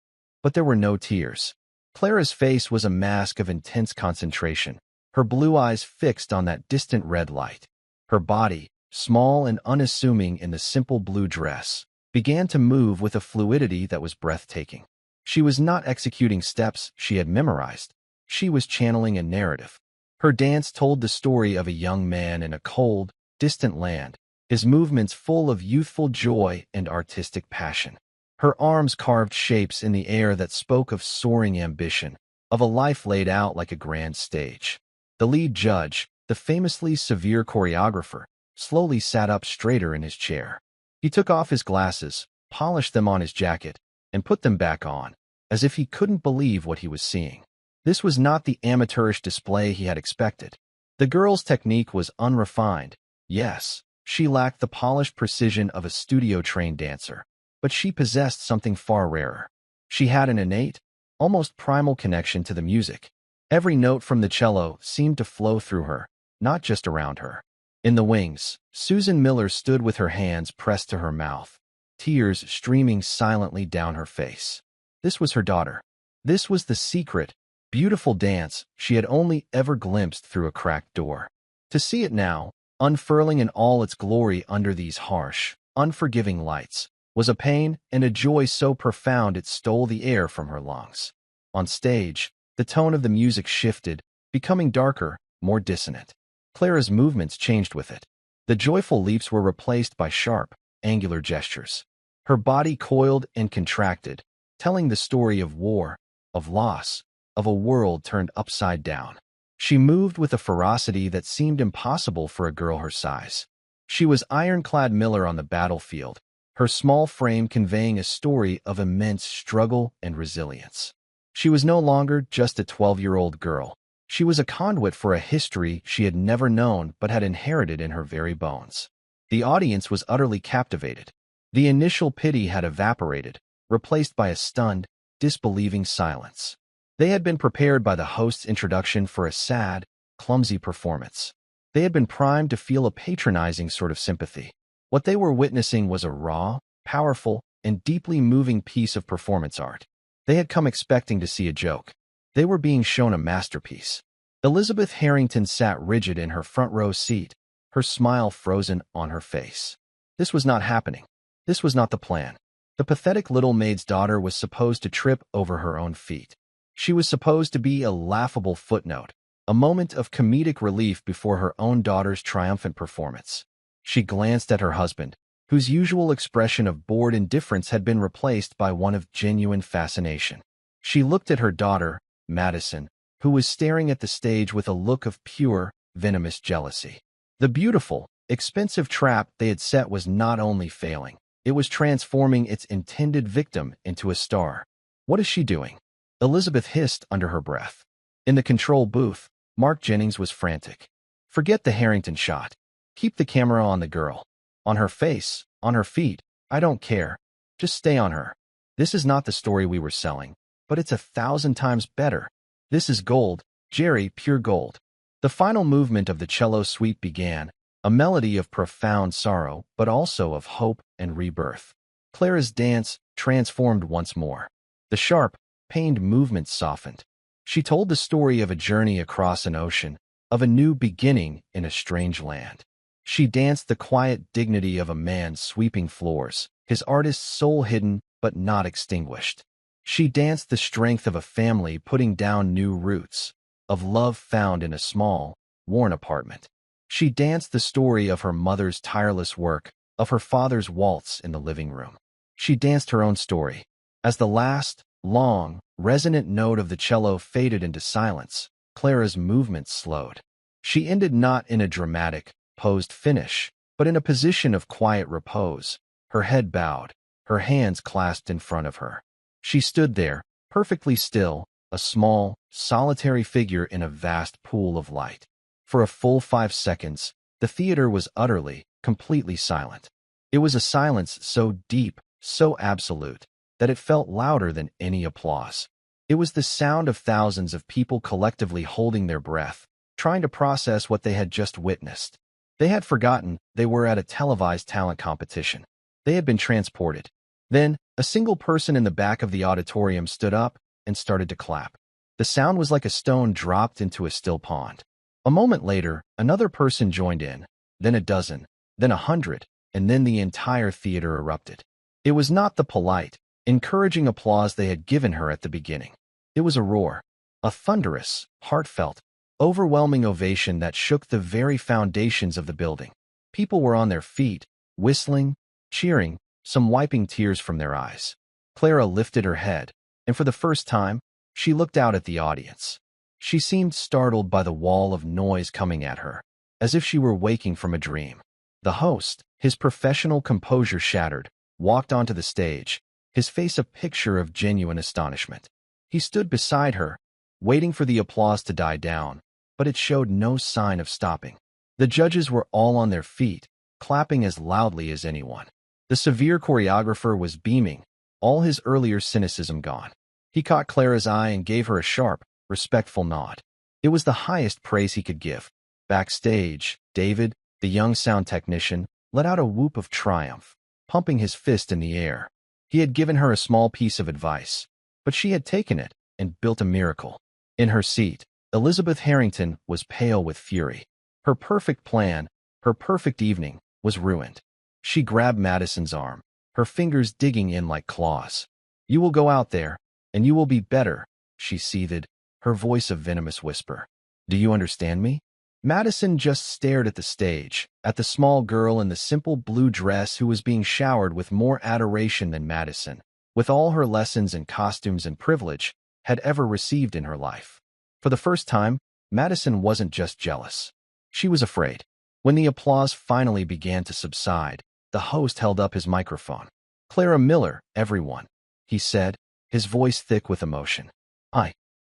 Speaker 1: But there were no tears. Clara's face was a mask of intense concentration, her blue eyes fixed on that distant red light. Her body, small and unassuming in the simple blue dress, began to move with a fluidity that was breathtaking. She was not executing steps she had memorized. She was channeling a narrative. Her dance told the story of a young man in a cold, distant land, his movements full of youthful joy and artistic passion. Her arms carved shapes in the air that spoke of soaring ambition, of a life laid out like a grand stage. The lead judge, the famously severe choreographer, slowly sat up straighter in his chair. He took off his glasses, polished them on his jacket, and put them back on, as if he couldn't believe what he was seeing. This was not the amateurish display he had expected. The girl's technique was unrefined. Yes, she lacked the polished precision of a studio-trained dancer. But she possessed something far rarer. She had an innate, almost primal connection to the music. Every note from the cello seemed to flow through her, not just around her. In the wings, Susan Miller stood with her hands pressed to her mouth, tears streaming silently down her face. This was her daughter. This was the secret, beautiful dance she had only ever glimpsed through a cracked door. To see it now, unfurling in all its glory under these harsh, unforgiving lights, was a pain and a joy so profound it stole the air from her lungs. On stage, the tone of the music shifted, becoming darker, more dissonant. Clara's movements changed with it. The joyful leaps were replaced by sharp, angular gestures. Her body coiled and contracted, telling the story of war, of loss, of a world turned upside down. She moved with a ferocity that seemed impossible for a girl her size. She was ironclad Miller on the battlefield, her small frame conveying a story of immense struggle and resilience. She was no longer just a 12-year-old girl. She was a conduit for a history she had never known but had inherited in her very bones. The audience was utterly captivated. The initial pity had evaporated, replaced by a stunned, disbelieving silence. They had been prepared by the host's introduction for a sad, clumsy performance. They had been primed to feel a patronizing sort of sympathy. What they were witnessing was a raw, powerful, and deeply moving piece of performance art. They had come expecting to see a joke. They were being shown a masterpiece. Elizabeth Harrington sat rigid in her front row seat, her smile frozen on her face. This was not happening. This was not the plan. The pathetic little maid's daughter was supposed to trip over her own feet. She was supposed to be a laughable footnote, a moment of comedic relief before her own daughter's triumphant performance. She glanced at her husband, whose usual expression of bored indifference had been replaced by one of genuine fascination. She looked at her daughter, Madison, who was staring at the stage with a look of pure, venomous jealousy. The beautiful, expensive trap they had set was not only failing, it was transforming its intended victim into a star. "What is she doing?" Elizabeth hissed under her breath. In the control booth, Mark Jennings was frantic. "Forget the Harrington shot. Keep the camera on the girl. On her face, on her feet, I don't care. Just stay on her. This is not the story we were selling, but it's 1,000 times better. This is gold, Jerry, pure gold." The final movement of the cello suite began, a melody of profound sorrow, but also of hope and rebirth. Clara's dance transformed once more. The sharp, pained movements softened. She told the story of a journey across an ocean, of a new beginning in a strange land. She danced the quiet dignity of a man sweeping floors, his artist's soul hidden but not extinguished. She danced the strength of a family putting down new roots, of love found in a small, worn apartment. She danced the story of her mother's tireless work, of her father's waltz in the living room. She danced her own story. As the last, long, resonant note of the cello faded into silence, Clara's movements slowed. She ended not in a dramatic, posed finish, but in a position of quiet repose, her head bowed, her hands clasped in front of her. She stood there, perfectly still, a small, solitary figure in a vast pool of light. For a full 5 seconds, the theater was utterly, completely silent. It was a silence so deep, so absolute, that it felt louder than any applause. It was the sound of thousands of people collectively holding their breath, trying to process what they had just witnessed. They had forgotten they were at a televised talent competition. They had been transported. Then, a single person in the back of the auditorium stood up and started to clap. The sound was like a stone dropped into a still pond. A moment later, another person joined in, then a dozen, then 100, and then the entire theater erupted. It was not the polite, encouraging applause they had given her at the beginning. It was a roar, a thunderous, heartfelt, overwhelming ovation that shook the very foundations of the building. People were on their feet, whistling, cheering, some wiping tears from their eyes. Clara lifted her head, and for the first time, she looked out at the audience. She seemed startled by the wall of noise coming at her, as if she were waking from a dream. The host, his professional composure shattered, walked onto the stage, his face a picture of genuine astonishment. He stood beside her, waiting for the applause to die down, but it showed no sign of stopping. The judges were all on their feet, clapping as loudly as anyone. The severe choreographer was beaming, all his earlier cynicism gone. He caught Clara's eye and gave her a sharp, respectful nod. It was the highest praise he could give. Backstage, David, the young sound technician, let out a whoop of triumph, pumping his fist in the air. He had given her a small piece of advice, but she had taken it and built a miracle. In her seat, Elizabeth Harrington was pale with fury. Her perfect plan, her perfect evening, was ruined. She grabbed Madison's arm, her fingers digging in like claws. "You will go out there, and you will be better," she seethed, her voice a venomous whisper. "Do you understand me?" Madison just stared at the stage, at the small girl in the simple blue dress who was being showered with more adoration than Madison, with all her lessons and costumes and privilege, had ever received in her life. For the first time, Madison wasn't just jealous. She was afraid. When the applause finally began to subside, the host held up his microphone. "Clara Miller, everyone," he said, his voice thick with emotion.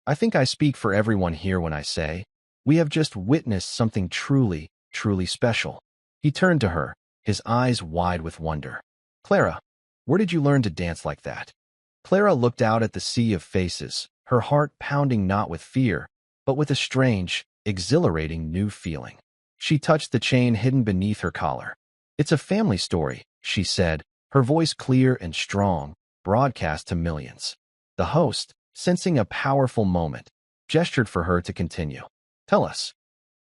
Speaker 1: I think I speak for everyone here when I say, we have just witnessed something truly, truly special." He turned to her, his eyes wide with wonder. "Clara, where did you learn to dance like that?" Clara looked out at the sea of faces, her heart pounding not with fear, but with a strange, exhilarating new feeling. She touched the chain hidden beneath her collar. "It's a family story," she said, her voice clear and strong, broadcast to millions. The host, sensing a powerful moment, gestured for her to continue. "Tell us."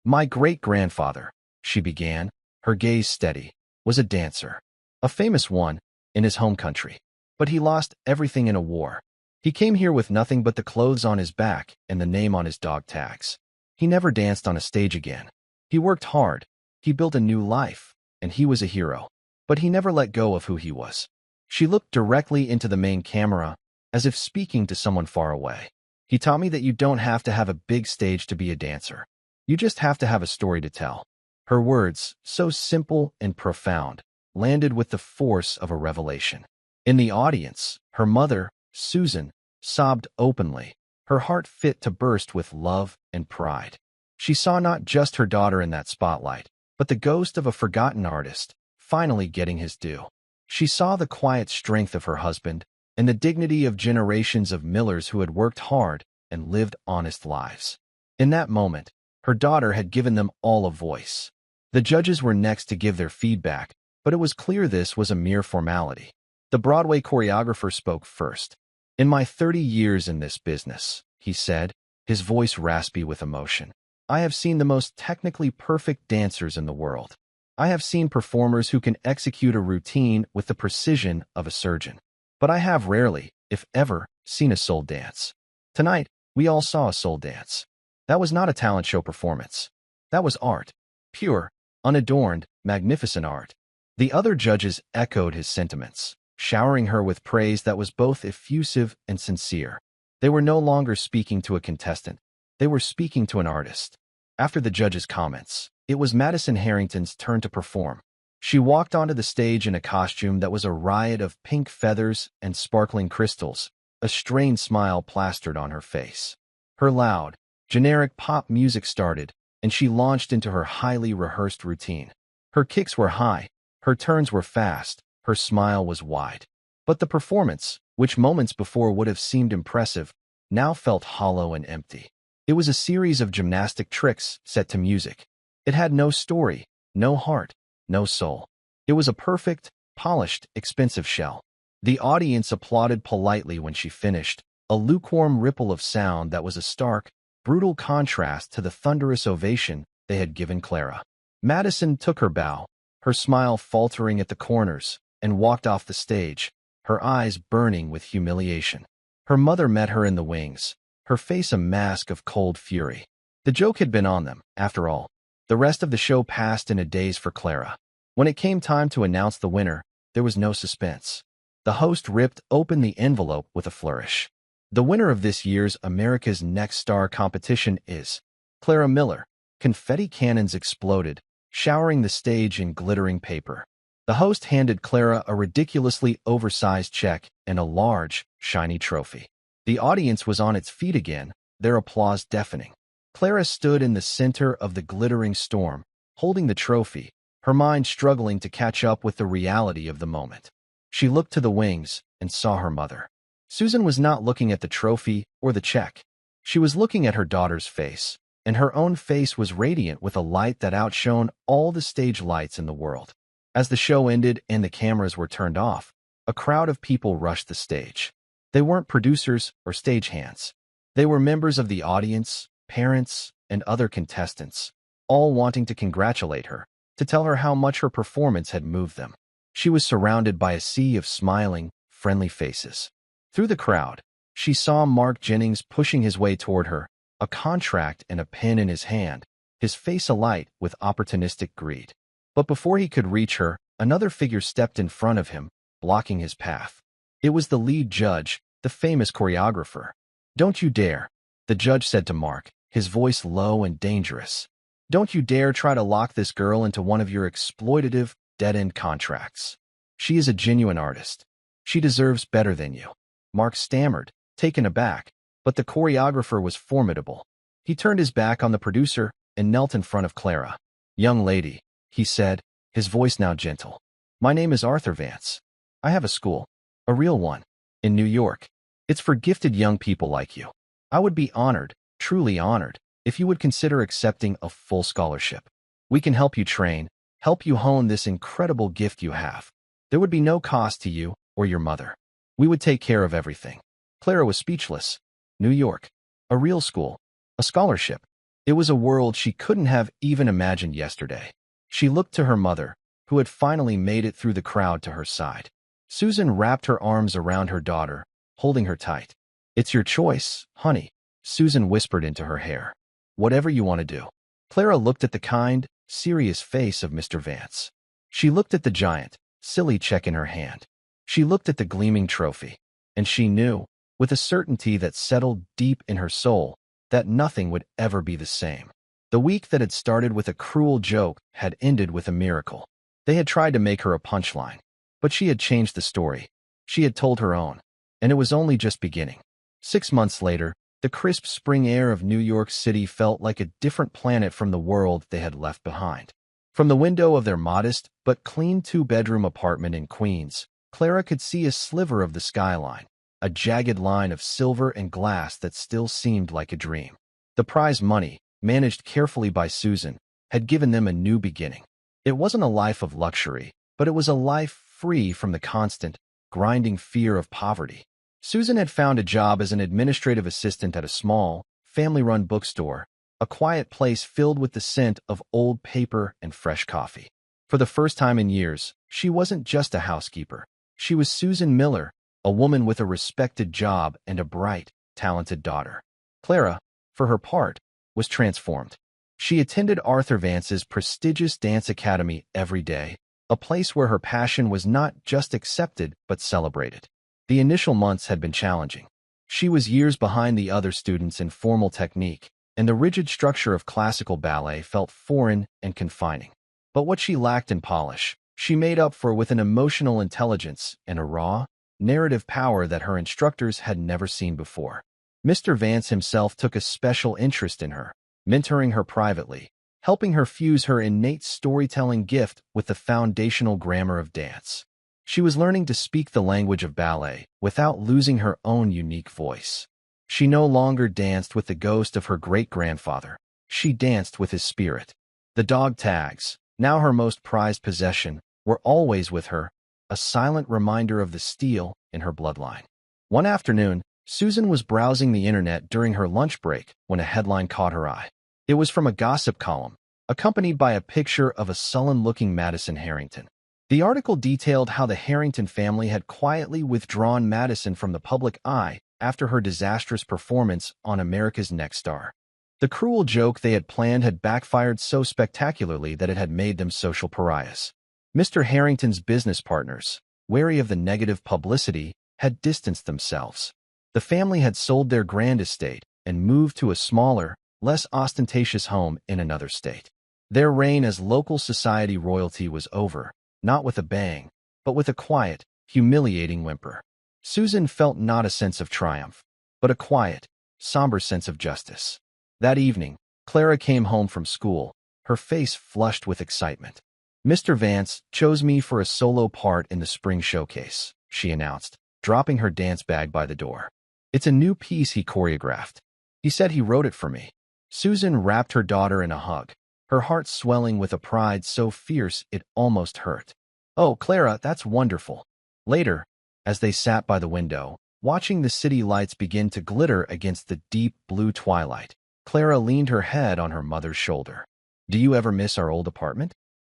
Speaker 1: "My great-grandfather," she began, her gaze steady, "was a dancer. A famous one, in his home country. but he lost everything in a war. He came here with nothing but the clothes on his back and the name on his dog tags. He never danced on a stage again. He worked hard. He built a new life, and he was a hero. But he never let go of who he was. She looked directly into the main camera, as if speaking to someone far away. He taught me that you don't have to have a big stage to be a dancer. You just have to have a story to tell. Her words, so simple and profound, landed with the force of a revelation. In the audience, her mother, Susan, sobbed openly, her heart fit to burst with love and pride. She saw not just her daughter in that spotlight, but the ghost of a forgotten artist, finally getting his due. She saw the quiet strength of her husband and the dignity of generations of millers who had worked hard and lived honest lives. In that moment, her daughter had given them all a voice. The judges were next to give their feedback, but it was clear this was a mere formality. The Broadway choreographer spoke first. "In my 30 years in this business," he said, his voice raspy with emotion, "I have seen the most technically perfect dancers in the world. I have seen performers who can execute a routine with the precision of a surgeon. But I have rarely, if ever, seen a soul dance. Tonight, we all saw a soul dance. That was not a talent show performance. That was art. Pure, unadorned, magnificent art." The other judges echoed his sentiments, showering her with praise that was both effusive and sincere. They were no longer speaking to a contestant. They were speaking to an artist. After the judges' comments, it was Madison Harrington's turn to perform. She walked onto the stage in a costume that was a riot of pink feathers and sparkling crystals, a strained smile plastered on her face. Her loud, generic pop music started, and she launched into her highly rehearsed routine. Her kicks were high, her turns were fast, her smile was wide. But the performance, which moments before would have seemed impressive, now felt hollow and empty. It was a series of gymnastic tricks set to music. It had no story, no heart, no soul. It was a perfect, polished, expensive shell. The audience applauded politely when she finished, a lukewarm ripple of sound that was a stark, brutal contrast to the thunderous ovation they had given Clara. Madison took her bow, her smile faltering at the corners, and walked off the stage, her eyes burning with humiliation. Her mother met her in the wings, her face a mask of cold fury. The joke had been on them, after all. The rest of the show passed in a daze for Clara. When it came time to announce the winner, there was no suspense. The host ripped open the envelope with a flourish. The winner of this year's America's Next Star competition is Clara Miller. Confetti cannons exploded, showering the stage in glittering paper. The host handed Clara a ridiculously oversized check and a large, shiny trophy. The audience was on its feet again, their applause deafening. Clara stood in the center of the glittering storm, holding the trophy, her mind struggling to catch up with the reality of the moment. She looked to the wings and saw her mother. Susan was not looking at the trophy or the check. She was looking at her daughter's face, and her own face was radiant with a light that outshone all the stage lights in the world. As the show ended and the cameras were turned off, a crowd of people rushed the stage. They weren't producers or stagehands. They were members of the audience, parents, and other contestants, all wanting to congratulate her, to tell her how much her performance had moved them. She was surrounded by a sea of smiling, friendly faces. Through the crowd, she saw Mark Jennings pushing his way toward her, a contract and a pen in his hand, his face alight with opportunistic greed. But before he could reach her, another figure stepped in front of him, blocking his path. It was the lead judge, the famous choreographer. "Don't you dare," the judge said to Mark, his voice low and dangerous. "Don't you dare try to lock this girl into one of your exploitative, dead-end contracts. She is a genuine artist. She deserves better than you." Mark stammered, taken aback, but the choreographer was formidable. He turned his back on the producer and knelt in front of Clara. "Young lady," he said, his voice now gentle. "My name is Arthur Vance. I have a school, a real one, in New York. It's for gifted young people like you. I would be honored, truly honored, if you would consider accepting a full scholarship. We can help you train, help you hone this incredible gift you have. There would be no cost to you or your mother. We would take care of everything." Clara was speechless. New York, a real school, a scholarship. It was a world she couldn't have even imagined yesterday. She looked to her mother, who had finally made it through the crowd to her side. Susan wrapped her arms around her daughter, holding her tight. "It's your choice, honey," Susan whispered into her hair. "Whatever you want to do." Clara looked at the kind, serious face of Mr. Vance. She looked at the giant, silly check in her hand. She looked at the gleaming trophy. And she knew, with a certainty that settled deep in her soul, that nothing would ever be the same. The week that had started with a cruel joke had ended with a miracle. They had tried to make her a punchline, but she had changed the story. She had told her own, and it was only just beginning. 6 months later, the crisp spring air of New York City felt like a different planet from the world they had left behind. From the window of their modest but clean two-bedroom apartment in Queens, Clara could see a sliver of the skyline, a jagged line of silver and glass that still seemed like a dream. The prize money, managed carefully by Susan, had given them a new beginning. It wasn't a life of luxury, but it was a life free from the constant, grinding fear of poverty. Susan had found a job as an administrative assistant at a small, family-run bookstore, a quiet place filled with the scent of old paper and fresh coffee. For the first time in years, she wasn't just a housekeeper. She was Susan Miller, a woman with a respected job and a bright, talented daughter. Clara, for her part, was transformed. She attended Arthur Vance's prestigious dance academy every day, a place where her passion was not just accepted but celebrated. The initial months had been challenging. She was years behind the other students in formal technique, and the rigid structure of classical ballet felt foreign and confining. But what she lacked in polish, she made up for with an emotional intelligence and a raw, narrative power that her instructors had never seen before. Mr. Vance himself took a special interest in her, mentoring her privately, helping her fuse her innate storytelling gift with the foundational grammar of dance. She was learning to speak the language of ballet without losing her own unique voice. She no longer danced with the ghost of her great-grandfather. She danced with his spirit. The dog tags, now her most prized possession, were always with her, a silent reminder of the steel in her bloodline. One afternoon, Susan was browsing the internet during her lunch break when a headline caught her eye. It was from a gossip column, accompanied by a picture of a sullen-looking Madison Harrington. The article detailed how the Harrington family had quietly withdrawn Madison from the public eye after her disastrous performance on America's Next Star. The cruel joke they had planned had backfired so spectacularly that it had made them social pariahs. Mr. Harrington's business partners, wary of the negative publicity, had distanced themselves. The family had sold their grand estate and moved to a smaller, less ostentatious home in another state. Their reign as local society royalty was over, not with a bang, but with a quiet, humiliating whimper. Susan felt not a sense of triumph, but a quiet, somber sense of justice. That evening, Clara came home from school, her face flushed with excitement. "Mr. Vance chose me for a solo part in the spring showcase," she announced, dropping her dance bag by the door. "It's a new piece he choreographed. He said he wrote it for me." Susan wrapped her daughter in a hug, her heart swelling with a pride so fierce it almost hurt. "Oh, Clara, that's wonderful." Later, as they sat by the window, watching the city lights begin to glitter against the deep blue twilight, Clara leaned her head on her mother's shoulder. "Do you ever miss our old apartment?"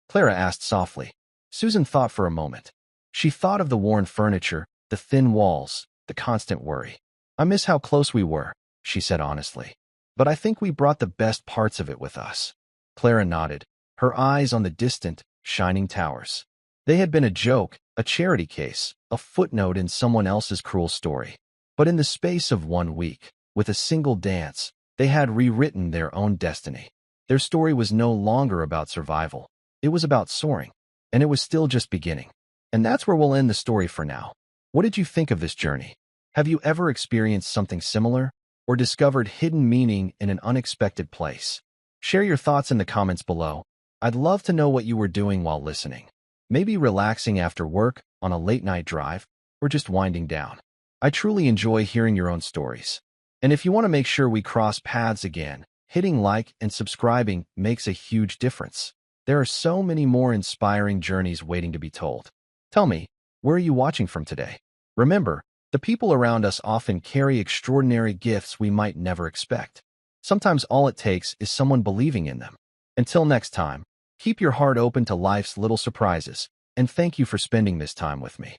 Speaker 1: Clara asked softly. Susan thought for a moment. She thought of the worn furniture, the thin walls, the constant worry. "I miss how close we were," she said honestly. "But I think we brought the best parts of it with us." Clara nodded, her eyes on the distant, shining towers. They had been a joke, a charity case, a footnote in someone else's cruel story. But in the space of 1 week, with a single dance, they had rewritten their own destiny. Their story was no longer about survival. It was about soaring, and it was still just beginning. And that's where we'll end the story for now. What did you think of this journey? Have you ever experienced something similar, or discovered hidden meaning in an unexpected place? Share your thoughts in the comments below. I'd love to know what you were doing while listening. Maybe relaxing after work, on a late-night drive, or just winding down. I truly enjoy hearing your own stories. And if you want to make sure we cross paths again, hitting like and subscribing makes a huge difference. There are so many more inspiring journeys waiting to be told. Tell me, where are you watching from today? Remember, the people around us often carry extraordinary gifts we might never expect. Sometimes all it takes is someone believing in them. Until next time, keep your heart open to life's little surprises, and thank you for spending this time with me.